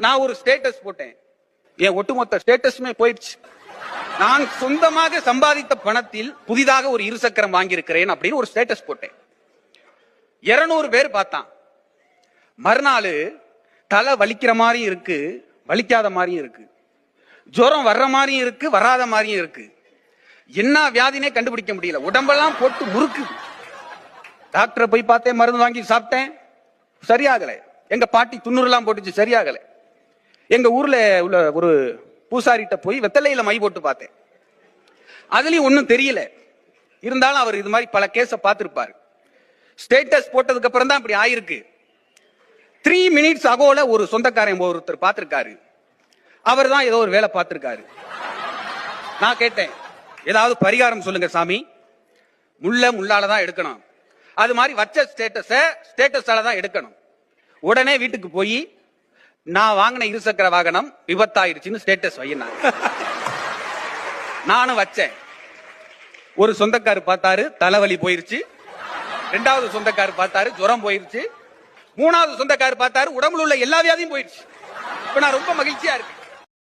நான் ஒரு ஸ்டேட்டஸ் போட்டேன். என் ஒட்டுமொத்த ஸ்டேட்டஸுமே போயிடுச்சு. நான் சொந்தமாக சம்பாதித்த பணத்தில் புதிதாக ஒரு இருசக்கரம் வாங்கியிருக்கிறேன் அப்படின்னு ஒரு ஸ்டேட்டஸ் போட்டேன். 200 பேர் பார்த்தான். மறுநாள் தலை வலிக்கிற மாதிரியும் இருக்கு, வலிக்காத மாதிரியும் இருக்கு, ஜுரம் வர்ற மாதிரியும் இருக்கு, வராத மாதிரியும் இருக்கு. என்ன வியாதினே கண்டுபிடிக்க முடியல. உடம்பெல்லாம் போட்டு முறுக்கு. டாக்டரை போய் பார்த்தேன், மருந்து வாங்கி சாப்பிட்டேன், சரியாகல. எங்க பாட்டி துண்ணூறுலாம் போட்டுச்சு, சரியாகல. எங்க ஊர்ல உள்ள ஒரு பூசாரிட்ட போய் வெத்தலையில மை போட்டு பார்த்தேன், அதுலயும் ஒன்னும் தெரியல. இருந்தாலும் அவர் இது மாதிரி பல கேஸ பார்த்திருப்பாரு. ஸ்டேட்டஸ் போட்டதுக்கு அப்புறம் தான் இப்படி ஆயிருக்கு. 3 minutes அகோல ஒரு சொந்தக்காரன் ஒருத்தர் பார்த்திருக்காரு. அவர் தான் ஏதோ ஒரு வேலை பார்த்திருக்காரு. நான் கேட்டேன், ஏதாவது பரிகாரம் சொல்லுங்க சாமி, முள்ளால தான் எடுக்கணும், அது மாதிரி வச்ச ஸ்டேட்டஸால தான் எடுக்கணும். உடனே வீட்டுக்கு போய் நான் வாங்கின இருசக்கர வாகனம் விபத்தாயிருச்சுன்னு ஸ்டேட்டஸ் வையினாங்க. நானும் வச்சேன். ஒரு சொந்தக்காரர் பார்த்தாரு, தலைவலி போயிருச்சு. 2வது சொந்தக்காரர் பார்த்தாரு, ஜுரம் போயிருச்சு. 3வது சொந்தக்காரர் பார்த்தாரு, உடம்புல உள்ள எல்லா வியாதியும் போயிருச்சு. இப்ப நான் ரொம்ப மகிழ்ச்சியா இருக்கேன்.